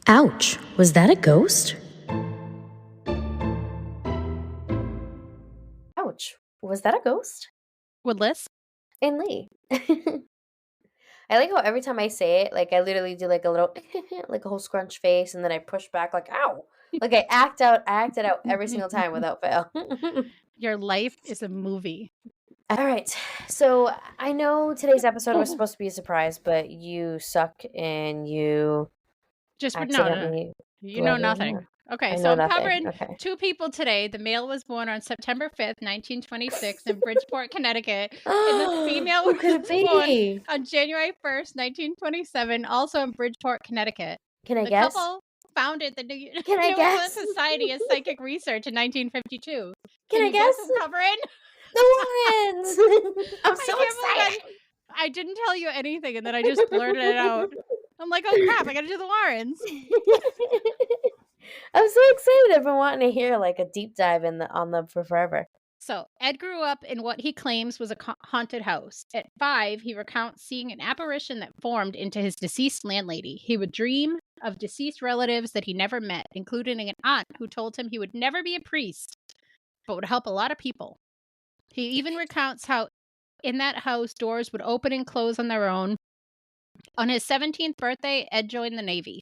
Ouch, was that a ghost? Ouch. Was that a ghost? Woodless? And Lee. I like how every time I say it, like I literally do like a little like a whole scrunch face and then I push back like ow. Like I acted out every single time without fail. Your life is a movie. All right. So I know today's episode was supposed to be a surprise, but you suck and you No. accidentally You know blurted it nothing. out. Okay, I so know I'm nothing. covering Okay. two people today. The male was born on September 5th, 1926 in Bridgeport, Connecticut. And the female Who was could it born be? on January 1st, 1927, also in Bridgeport, Connecticut. Can I The guess? couple founded the New Can I England guess? Society of Psychic Research in 1952. Can Can I you guess guess? who I'm covering? The Warrens! I'm so I can't believe excited. I didn't tell you anything, and then I just blurted it out. I'm like, oh crap, I gotta do the Warrens. I'm so excited. I've been wanting to hear like a deep dive on them for forever. So, Ed grew up in what he claims was a haunted house. At 5, he recounts seeing an apparition that formed into his deceased landlady. He would dream of deceased relatives that he never met, including an aunt who told him he would never be a priest, but would help a lot of people. He even recounts how in that house doors would open and close on their own. On his 17th birthday, Ed joined the Navy.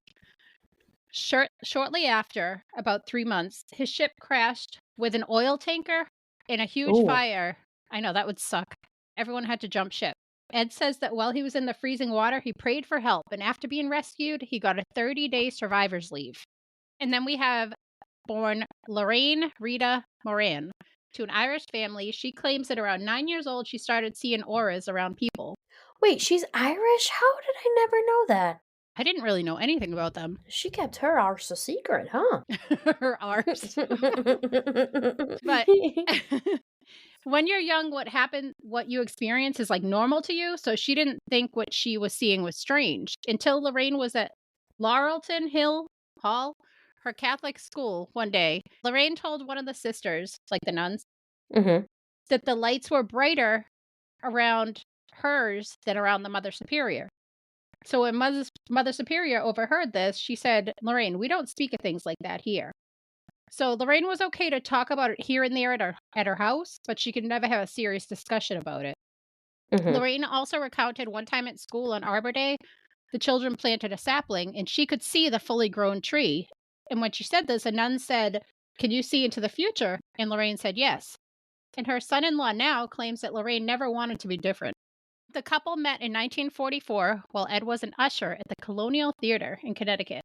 Shortly after, about 3 months, his ship crashed with an oil tanker in a huge Ooh. fire. I know, that would suck. Everyone had to jump ship. Ed says that while he was in the freezing water, he prayed for help, and after being rescued, he got a 30-day survivor's leave. And then we have born Lorraine Rita Moran to an Irish family. She claims that around 9 years old, she started seeing auras around people. Wait, she's Irish? How did I never know that? I didn't really know anything about them. She kept her arse a secret, huh? Her arse. But when you're young, what you experience is like normal to you. So she didn't think what she was seeing was strange until Lorraine was at Laurelton Hill Hall, her Catholic school, one day. Lorraine told one of the sisters, like the nuns, Mm-hmm. that the lights were brighter around hers than around the Mother Superior. So when Mother Superior overheard this, she said, Lorraine, we don't speak of things like that here. So Lorraine was okay to talk about it here and there at her house, but she could never have a serious discussion about it. Mm-hmm. Lorraine also recounted one time at school on Arbor Day, the children planted a sapling and she could see the fully grown tree. And when she said this, a nun said, can you see into the future? And Lorraine said yes. And her son-in-law now claims that Lorraine never wanted to be different. The couple met in 1944 while Ed was an usher at the Colonial Theater in Connecticut.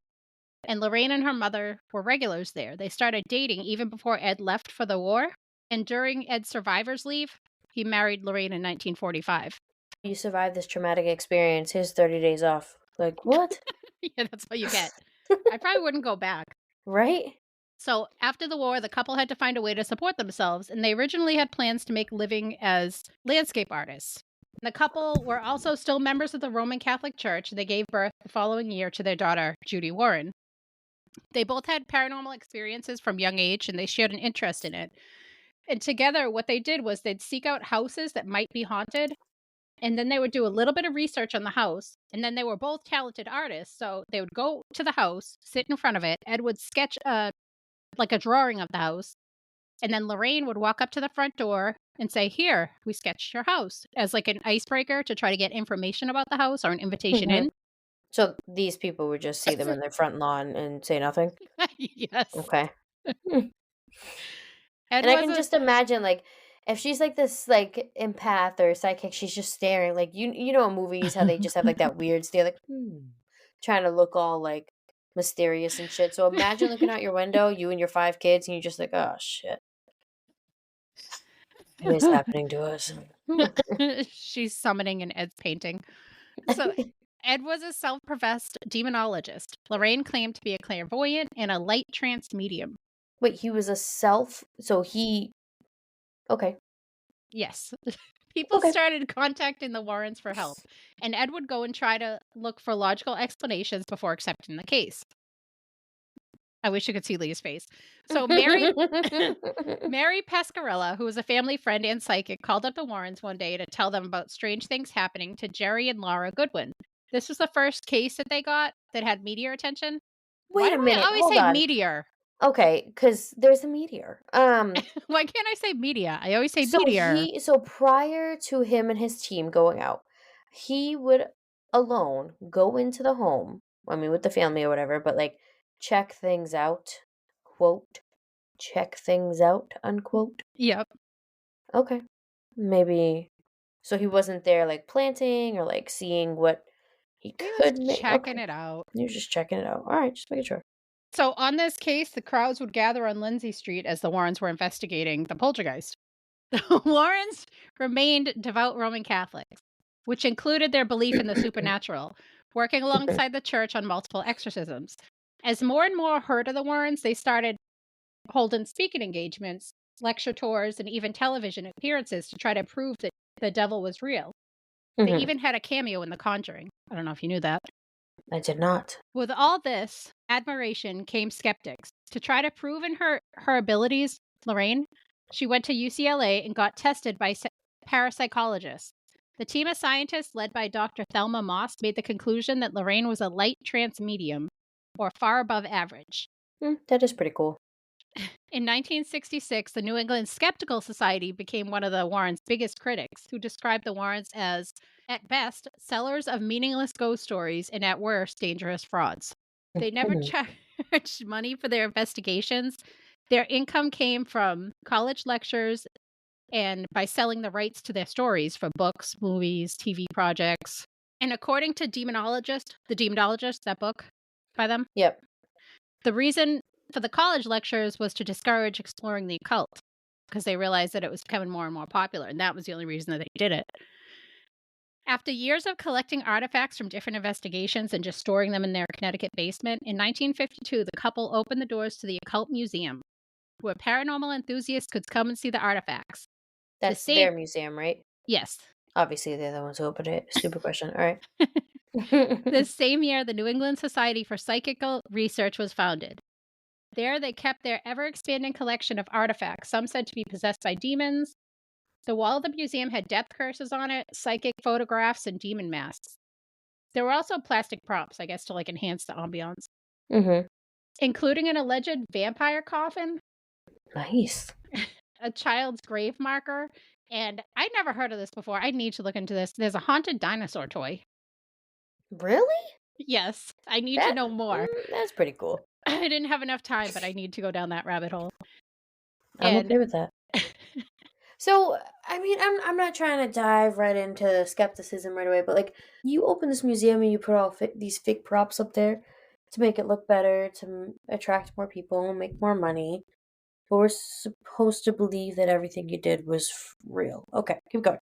And Lorraine and her mother were regulars there. They started dating even before Ed left for the war. And during Ed's survivor's leave, he married Lorraine in 1945. You survived this traumatic experience. Here's 30 days off. Like, what? Yeah, that's what you get. I probably wouldn't go back. Right? So after the war, the couple had to find a way to support themselves, and they originally had plans to make a living as landscape artists. The couple were also still members of the Roman Catholic Church. They gave birth the following year to their daughter, Judy Warren. They both had paranormal experiences from young age, and they shared an interest in it. And together, what they did was they'd seek out houses that might be haunted, and then they would do a little bit of research on the house. And then they were both talented artists, so they would go to the house, sit in front of it. Ed would sketch like a drawing of the house. And then Lorraine would walk up to the front door and say, here, we sketched your house, as like an icebreaker to try to get information about the house or an invitation in. So these people would just see them in their front lawn and say nothing? Yes. Okay. Ed And I can just imagine, like, if she's like this, like, empath or psychic, she's just staring. Like, you know in movies how they just have, like, that weird stare, like, trying to look all, like, mysterious and shit. So imagine looking out your window, you and your 5 kids, and you're just like, oh, shit. What is happening to us? She's summoning in Ed's painting. So Ed was a self-professed demonologist. Lorraine claimed to be a clairvoyant and a light trance medium. Wait, he was a so he... Okay. Yes. People started contacting the Warrens for help, and Ed would go and try to look for logical explanations before accepting the case. I wish you could see Lee's face. So Mary Pescarella, who was a family friend and psychic, called up the Warrens one day to tell them about strange things happening to Jerry and Laura Goodwin. This was the first case that they got that had media attention. Wait Why a do I minute, always hold say on. meteor? Okay, because there's a meteor. Why can't I say media? I always say meteor. So prior to him and his team going out, he would alone go into the home, I mean, with the family or whatever, but like check things out, quote, check things out, unquote. Yep. Okay. Maybe. So he wasn't there like planting or like seeing what he He was could make. checking Okay. it out. He was just checking it out. All right, just making sure. So on this case, the crowds would gather on Lindsay Street as the Warrens were investigating the poltergeist. The Warrens remained devout Roman Catholics, which included their belief in the supernatural, working alongside the church on multiple exorcisms. As more and more heard of the Warrens, they started holding speaking engagements, lecture tours, and even television appearances to try to prove that the devil was real. They Mhm. even had a cameo in The Conjuring. I don't know if you knew that. I did not. With all this admiration came skeptics. To try to prove in her abilities, Lorraine, she went to UCLA and got tested by parapsychologists. The team of scientists led by Dr. Thelma Moss made the conclusion that Lorraine was a light trance medium, or far above average. That is pretty cool. In 1966, the New England Skeptical Society became one of the Warrens' biggest critics, who described the Warrens as, at best, sellers of meaningless ghost stories and at worst, dangerous frauds. They never charged money for their investigations. Their income came from college lectures and by selling the rights to their stories for books, movies, TV projects. And according to The Demonologist, that book by them, Yep. the reason for the college lectures was to discourage exploring the occult because they realized that it was becoming more and more popular, and that was the only reason that they did it. After years of collecting artifacts from different investigations and just storing them in their Connecticut basement, in 1952, the couple opened the doors to the Occult Museum, where paranormal enthusiasts could come and see the artifacts. That's their museum, right? Yes. Obviously, they're the ones who opened it. Stupid question. All right. The same year, the New England Society for Psychical Research was founded. There, they kept their ever-expanding collection of artifacts, some said to be possessed by demons. The wall of the museum had death curses on it, psychic photographs, and demon masks. There were also plastic props, I guess, to like enhance the ambiance, including an alleged vampire coffin. Nice. A child's grave marker, and I'd never heard of this before. I need to look into this. There's a haunted dinosaur toy. Really? Yes, I need to know more. That's pretty cool. I didn't have enough time, but I need to go down that rabbit hole. I'm okay with that. So, I mean, I'm not trying to dive right into skepticism right away, but like, you open this museum and you put all these fake props up there to make it look better, to attract more people, make more money. But we're supposed to believe that everything you did was real. Okay, keep going.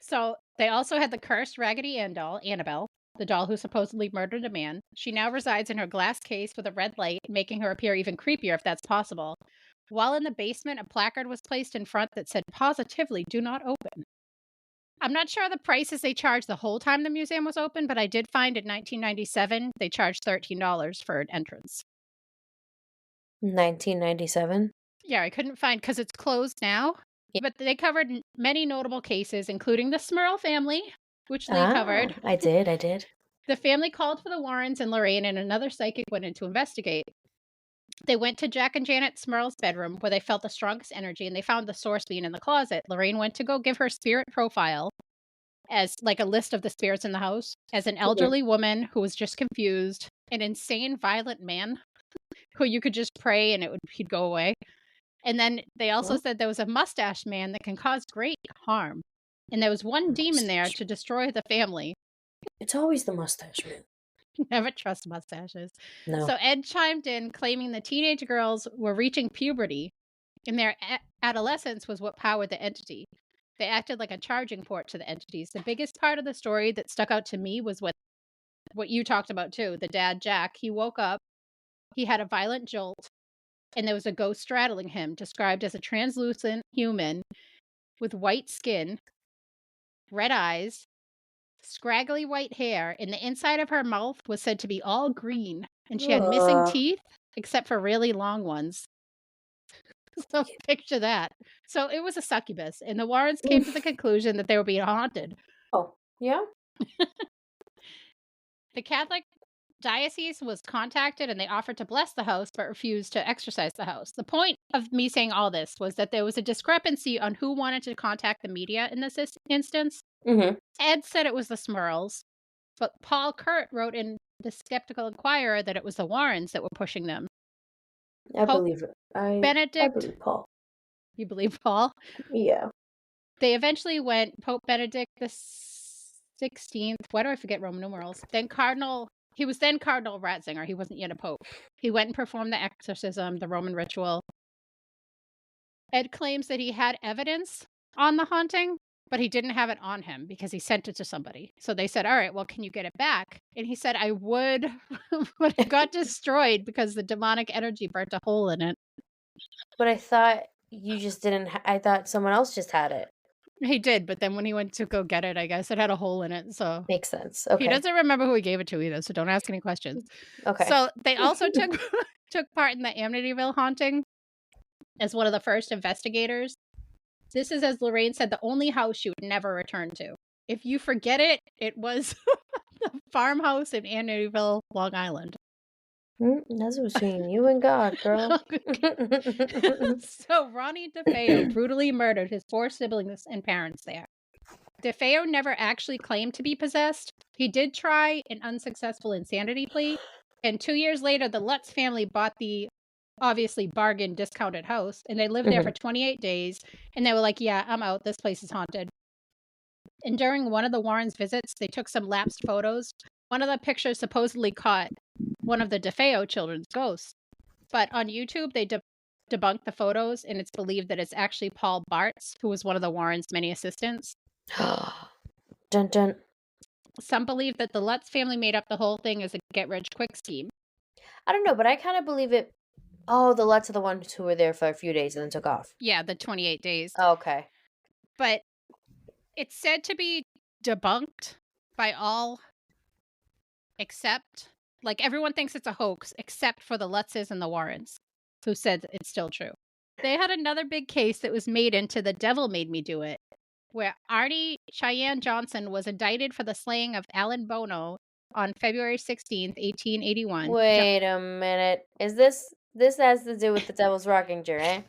So they also had the cursed Raggedy Ann doll, Annabelle, the doll who supposedly murdered a man. She now resides in her glass case with a red light, making her appear even creepier if that's possible. While in the basement, a placard was placed in front that said, "Positively do not open." I'm not sure the prices they charged the whole time the museum was open, but I did find in 1997 they charged $13 for an entrance. 1997? Yeah, I couldn't find because it's closed now. Yeah. But they covered many notable cases, including the Smurl family, which they covered. I did. The family called for the Warrens and Lorraine, and another psychic went in to investigate. They went to Jack and Janet Smurl's bedroom, where they felt the strongest energy, and they found the source being in the closet. Lorraine went to go give her spirit profile as like a list of the spirits in the house as an elderly woman who was just confused, an insane, violent man who you could just pray and he'd go away. And then they also said there was a mustache man that can cause great harm. And there was one demon there to destroy the family. It's always the mustache man. Never trust mustaches. No. So Ed chimed in, claiming the teenage girls were reaching puberty, and their adolescence was what powered the entity. They acted like a charging port to the entities. The biggest part of the story that stuck out to me was what you talked about too. The dad, Jack, he woke up, he had a violent jolt, and there was a ghost straddling him, described as a translucent human with white skin, red eyes, scraggly white hair, and the inside of her mouth was said to be all green, and she had missing teeth, except for really long ones. So picture that. So it was a succubus, and the Warrens came to the conclusion that they were being haunted. Oh, yeah? The Catholic diocese was contacted and they offered to bless the house but refused to exorcise the house. The point of me saying all this was that there was a discrepancy on who wanted to contact the media in this instance. Mm-hmm. Ed said it was the Smurls, but Paul Kurt wrote in the Skeptical Inquirer that it was the Warrens that were pushing them. I Pope believe it. I Benedict. believe Paul. You believe Paul? Yeah. They eventually went Pope Benedict the 16th. Why do I forget Roman numerals? He was then Cardinal Ratzinger. He wasn't yet a pope. He went and performed the exorcism, the Roman ritual. Ed claims that he had evidence on the haunting, but he didn't have it on him because he sent it to somebody. So they said, all right, well, can you get it back? And he said, I would, but it got destroyed because the demonic energy burnt a hole in it. But I thought you just didn't. I thought someone else just had it. He did, but then when he went to go get it, I guess it had a hole in it. So Makes sense. Okay. He doesn't remember who he gave it to either, so don't ask any questions. Okay. So they also took part in the Amityville haunting as one of the first investigators. This is, as Lorraine said, the only house she would never return to. If you forget it, it was the farmhouse in Amityville, Long Island. That's between you and God, girl. So Ronnie DeFeo brutally murdered his 4 siblings and parents there. DeFeo never actually claimed to be possessed. He did try an unsuccessful insanity plea, and 2 years later, the Lutz family bought the obviously bargain discounted house, and they lived there for 28 days, and they were like, yeah, I'm out. This place is haunted. And during one of the Warrens' visits, they took some lapsed photos. One of the pictures supposedly caught one of the DeFeo children's ghosts. But on YouTube, they debunked the photos, and it's believed that it's actually Paul Bartz, who was one of the Warrens' many assistants. Dun dun. Some believe that the Lutz family made up the whole thing as a get-rich-quick scheme. I don't know, but I kind of believe it. Oh, the Lutz are the ones who were there for a few days and then took off. Yeah, the 28 days. Oh, okay. But it's said to be debunked by all except, like, everyone thinks it's a hoax except for the Lutzes and the Warrens, who said it's still true. They had another big case that was made into The Devil Made Me Do It, where Artie Cheyenne Johnson was indicted for the slaying of Alan Bono on February 16th, 1881. Wait a minute. Is this has to do with the Devil's Rocking Chair, eh?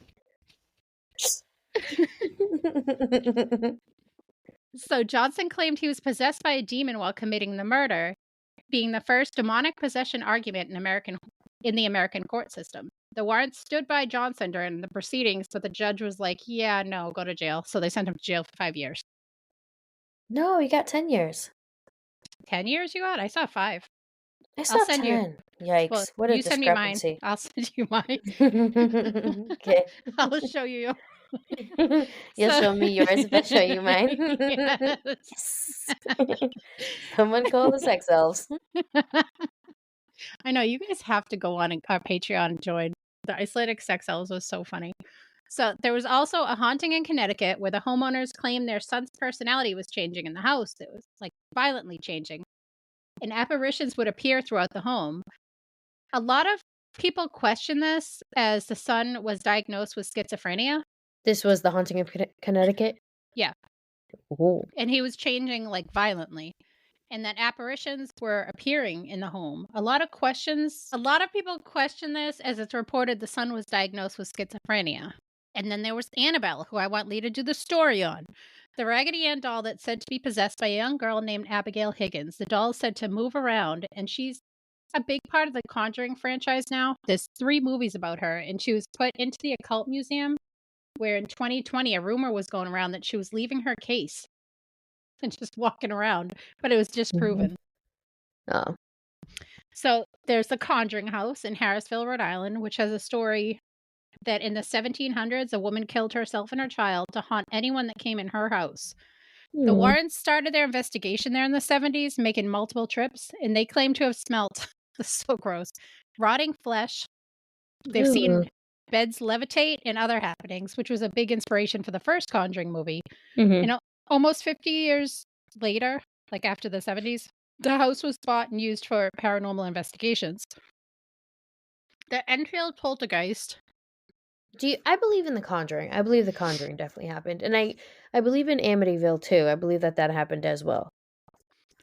So Johnson claimed he was possessed by a demon while committing the murder, being the first demonic possession argument in the American court system. The Warrens stood by Johnson during the proceedings, but the judge was like, yeah, no, go to jail. So they sent him to jail for 5 years. No, he got 10 years. 10 years you got? I saw 5. I saw send 10. Yikes. Well, what a you send me mine. discrepancy. I'll send you mine. Okay. I'll show you. You'll So- show me yours if I show you mine. Yes. Yes. Someone call the sex elves. I know, you guys have to go on our Patreon and join. The Icelandic sex elves was so funny. So there was also a haunting in Connecticut where the homeowners claimed their son's personality was changing in the house. It was like violently changing. And apparitions would appear throughout the home. A lot of people question this as the son was diagnosed with schizophrenia. This was the haunting of Connecticut? Yeah. Ooh. And he was changing like violently. And that apparitions were appearing in the home. A lot of people question this as it's reported the son was diagnosed with schizophrenia. And then there was Annabelle, who I want Lee to do the story on. The Raggedy Ann doll that's said to be possessed by a young girl named Abigail Higgins. The doll is said to move around, and she's a big part of the Conjuring franchise now. There's 3 movies about her, and she was put into the Occult Museum, where in 2020 a rumor was going around that she was leaving her case and just walking around, but it was disproven. Oh. So there's the Conjuring House in Harrisville, Rhode Island, which has a story that in the 1700s, a woman killed herself and her child to haunt anyone that came in her house. The Warrens started their investigation there in the 70s, making multiple trips, and they claim to have smelt, this is so gross, rotting flesh. They've seen beds levitate and other happenings, which was a big inspiration for the first Conjuring movie. And almost 50 years later, like after the 70s, the house was bought and used for paranormal investigations. The Enfield poltergeist. I believe in The Conjuring. I believe The Conjuring definitely happened. And I believe in Amityville, too. I believe that happened as well.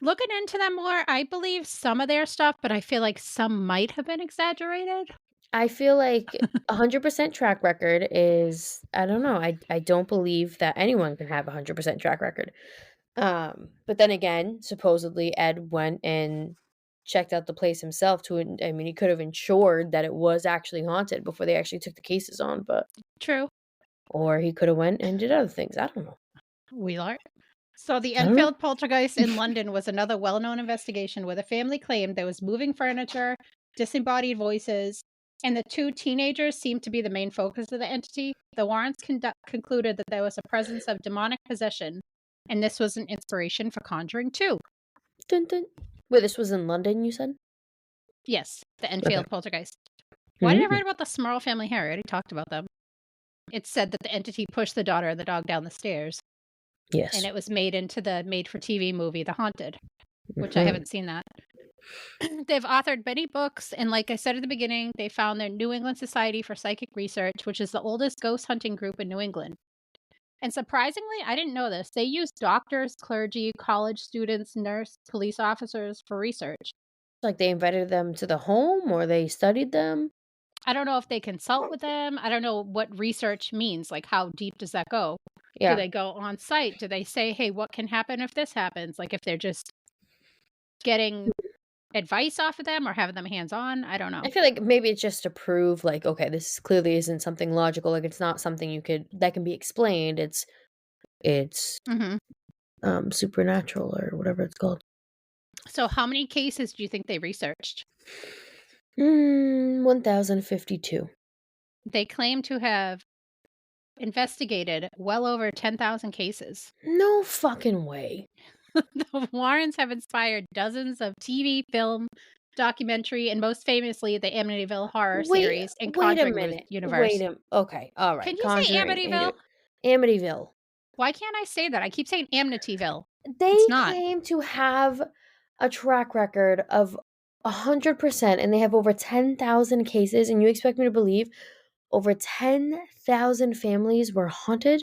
Looking into them more, I believe some of their stuff, but I feel like some might have been exaggerated. I feel like 100% track record is I don't know, I don't believe that anyone can have a 100% track record. But then again, supposedly Ed went and checked out the place himself I mean, he could have ensured that it was actually haunted before they actually took the cases on, but True. or he could have went and did other things. I don't know. Wheeler. So the I don't know. Enfield poltergeist in London was another well-known investigation where the family claimed there was moving furniture, disembodied voices, and the two teenagers seemed to be the main focus of the entity. The Warrens concluded that there was a presence of demonic possession, and this was an inspiration for Conjuring 2. Dun, dun. Wait, this was in London, you said? Yes, the Enfield Okay. poltergeist. Why did I Mhm. write about the Smurl family here? I already talked about them. It said that the entity pushed the daughter and the dog down the stairs, and Yes. it was made into the made-for-TV movie, The Haunted, which I Mhm. haven't seen that. They've authored many books, and like I said at the beginning, they found their New England Society for Psychic Research, which is the oldest ghost hunting group in New England. And surprisingly, I didn't know this. They use doctors, clergy, college students, nurse, police officers for research. Like they invited them to the home or they studied them? I don't know if they consult with them. I don't know what research means. Like, how deep does that go? Do Yeah. they go on site? Do they say, hey, what can happen if this happens? Like, if they're just getting advice off of them or having them hands on? I don't know. I feel like maybe it's just to prove like, okay, this clearly isn't something logical. Like it's not something that can be explained. It's Hmm. supernatural or whatever it's called. So, how many cases do you think they researched? 1052. They claim to have investigated well over 10,000 cases. No fucking way. The Warrens have inspired dozens of TV, film, documentary, and most famously, the Amityville horror series and Wait a Conjuring minute. universe. Okay, all Can right. you say Conjuring, Amityville? Amityville. Why can't I say that? I keep saying Amityville. They It's not. claim to have a track record of 100%, and they have over 10,000 cases. And you expect me to believe over 10,000 families were haunted?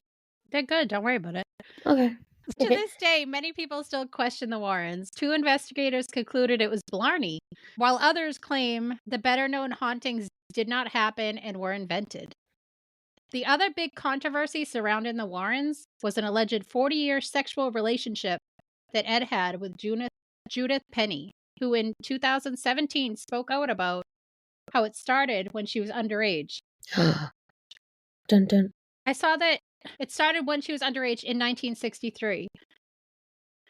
They're good. Don't worry about it. Okay. To this day, many people still question the Warrens. Two investigators concluded it was Blarney, while others claim the better known hauntings did not happen and were invented. The other big controversy surrounding the Warrens was an alleged 40-year sexual relationship that Ed had with Judith Penny, who in 2017 spoke out about how it started when she was underage. Dun dun. I saw that it started when she was underage in 1963.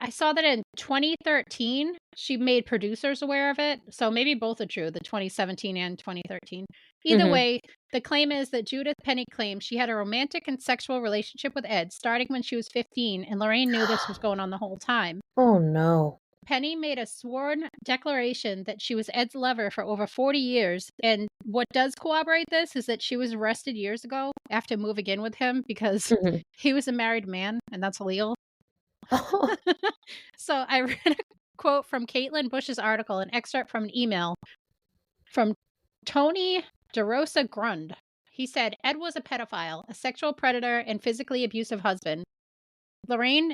I saw that in 2013, she made producers aware of it. So maybe both are true, the 2017 and 2013. Either Mhm. way, the claim is that Judith Penny claimed she had a romantic and sexual relationship with Ed starting when she was 15, and Lorraine knew this was going on the whole time. Oh no. Penny made a sworn declaration that she was Ed's lover for over 40 years. And what does corroborate this is that she was arrested years ago after moving in with him because Mhm. he was a married man, and that's illegal. Oh, So I read a quote from Caitlin Bush's article, an excerpt from an email from Tony DeRosa Grund. He said, Ed was a pedophile, a sexual predator, and physically abusive husband. Lorraine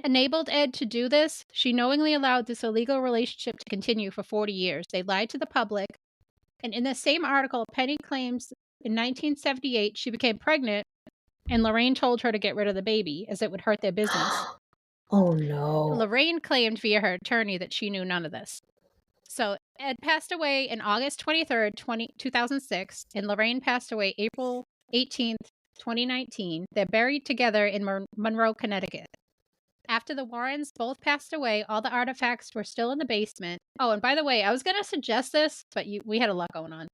enabled Ed to do this. She knowingly allowed this illegal relationship to continue for 40 years. They lied to the public. And in the same article, Penny claims in 1978 she became pregnant, and Lorraine told her to get rid of the baby as it would hurt their business. oh no. Lorraine claimed via her attorney that she knew none of this. So Ed passed away in August 23rd, 2006, and Lorraine passed away April 18th, 2019. They're buried together in Monroe, Connecticut. After the Warrens both passed away, all the artifacts were still in the basement. Oh, and by the way, I was going to suggest this, but we had a lot going on.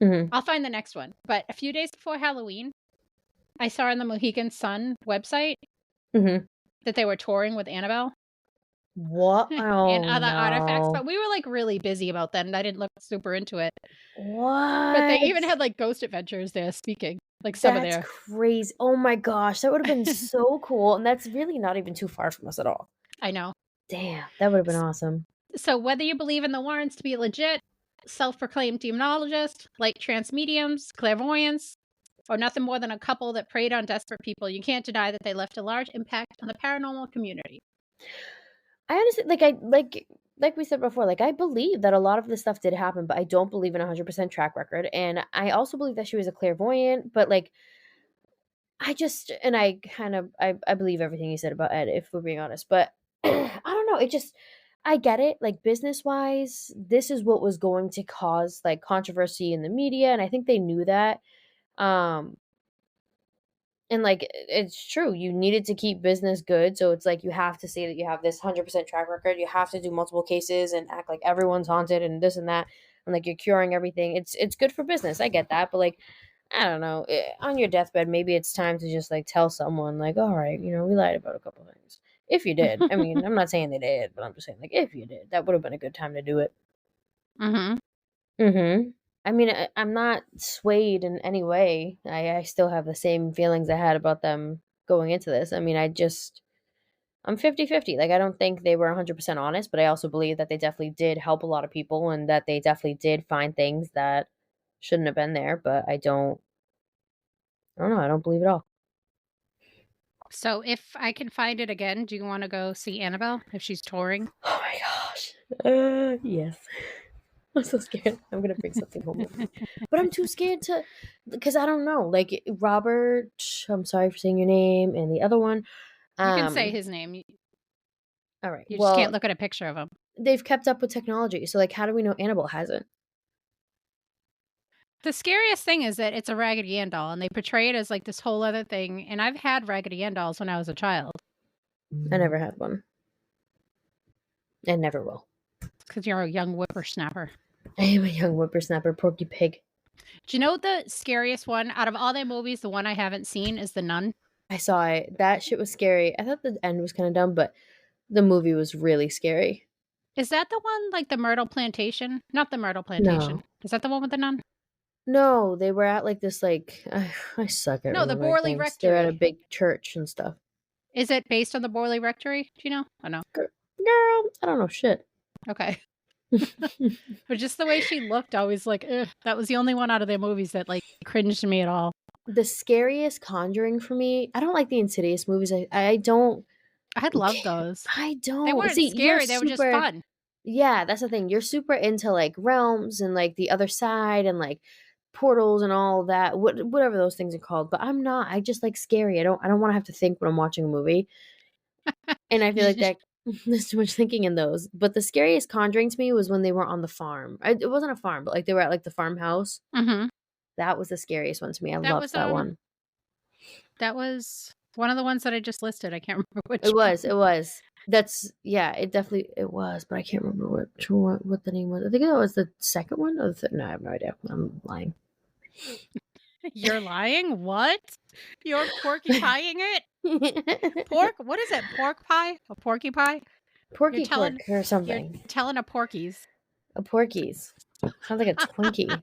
Mhm. I'll find the next one. But a few days before Halloween, I saw on the Mohegan Sun website Mhm. that they were touring with Annabelle. What? Oh And other artifacts, no. but we were like really busy about that, and I didn't look super into it. But they What? even had like ghost adventures there speaking, like some of That's their. crazy. Oh my gosh, that would have been so cool, and that's really not even too far from us at all. I know. Damn, that would have been awesome. So whether you believe in the Warrens to be legit, self-proclaimed demonologists, like trance mediums, clairvoyants, or nothing more than a couple that preyed on desperate people, you can't deny that they left a large impact on the paranormal community. I honestly like we said before, like I believe that a lot of this stuff did happen, but I don't believe in 100% track record. And I also believe that she was a clairvoyant, but like I just and I kind of I believe everything you said about Ed, if we're being honest. But I don't know, it just I get it, like business wise, this is what was going to cause like controversy in the media, and I think they knew that. Um and like it's true, you needed to keep business good, so it's like you have to say that you have this 100% track record. You have to do multiple cases and act like everyone's haunted and this and that, and like you're curing everything. It's good for business. I get that, but like I don't know. On your deathbed, maybe it's time to just like tell someone like, all right, we lied about a couple things. If you did, I mean, I'm not saying they did, but I'm just saying like if you did, that would have been a good time to do it. Mm-hmm. Mm-hmm. I mean, I'm not swayed in any way. I still have the same feelings I had about them going into this. I mean, I'm 50-50. Like, I don't think they were 100% honest, but I also believe that they definitely did help a lot of people and that they definitely did find things that shouldn't have been there, but I don't know. I don't believe it all. So if I can find it again, do you want to go see Annabelle if she's touring? Oh my gosh. Yes. I'm so scared. I'm gonna bring something home with me, but I'm too scared to, because I don't know. Like Robert, I'm sorry for saying your name, and the other one. You can say his name. All right. You just Well, can't look at a picture of him. they've kept up with technology, so like, how do we know Annabelle hasn't? The scariest thing is that it's a Raggedy Ann doll, and they portray it as like this whole other thing. And I've had Raggedy Ann dolls when I was a child. I never had one. I never will. Because you're a young whippersnapper. I am a young whippersnapper, Porky Pig. Do you know the scariest one out of all their movies? The one I haven't seen is The Nun. I saw it. That shit was scary. I thought the end was kind of dumb, but the movie was really scary. Is that the one like the Myrtle Plantation? Not the Myrtle Plantation. No. Is that the one with the nun? No, they were at like this like I suck at No, the remembering Borley things. They're at a Rectory. big church and stuff. Is it based on the Borley Rectory? Do you know? Oh, no. Girl, I don't know shit. Okay. But just the way she looked, I was like, ugh. That was the only one out of their movies that like cringed me at all. The scariest Conjuring for me, I don't like the Insidious movies. I don't. I love those. I don't. They weren't See, scary. They were just fun. Yeah, that's the thing. You're super into like realms and like the other side and like portals and all that. Whatever those things are called. But I'm not. I just like scary. I don't want to have to think when I'm watching a movie. And I feel like that there's too much thinking in those. But the scariest Conjuring to me was when they were on the farm. It wasn't a farm, but like they were at like the farmhouse. Mm-hmm. That was the scariest one to me. I loved that one. That was one of the ones that I just listed. I can't remember which. It was. That's it definitely it was, but I can't remember what the name was. I think that was the second one or no, I have no idea. I'm lying. You're lying? What? You're porky pieing it? Pork? What is it? Pork pie? A porky pie? Porky pork or something. You're telling a porkies. A porkies. Sounds like a Twinkie.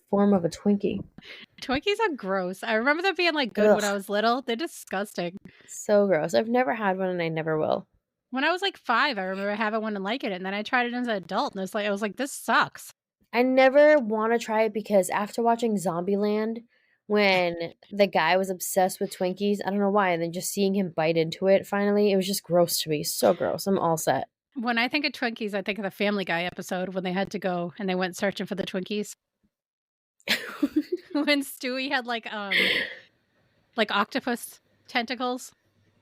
Form of a Twinkie. Twinkies are gross. I remember them being like good when I was little. They're disgusting. So gross. I've never had one and I never will. When I was like 5, I remember having one and liking it, and then I tried it as an adult, and I was like, this sucks. I never want to try it because after watching Zombieland, when the guy was obsessed with Twinkies, I don't know why, and then just seeing him bite into it finally, it was just gross to me. So gross. I'm all set. When I think of Twinkies, I think of the Family Guy episode when they had to go and they went searching for the Twinkies. When Stewie had like octopus tentacles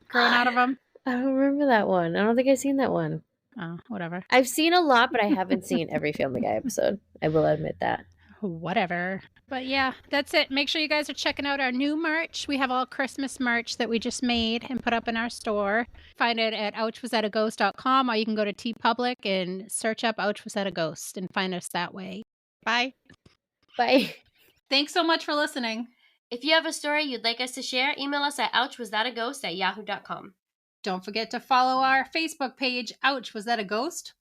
growing out of him. I don't remember that one. I don't think I've seen that one. Oh, whatever. I've seen a lot, but I haven't seen every Family Guy episode. I will admit that. Whatever. But yeah, that's it. Make sure you guys are checking out our new merch. We have all Christmas merch that we just made and put up in our store. Find it at ouchwasthataghost.com, or you can go to TeePublic and search up Ouch Was That a Ghost and find us that way. Bye. Bye. Thanks so much for listening. If you have a story you'd like us to share, email us at ouchwasthataghost@yahoo.com. Don't forget to follow our Facebook page, Ouch Was That a Ghost?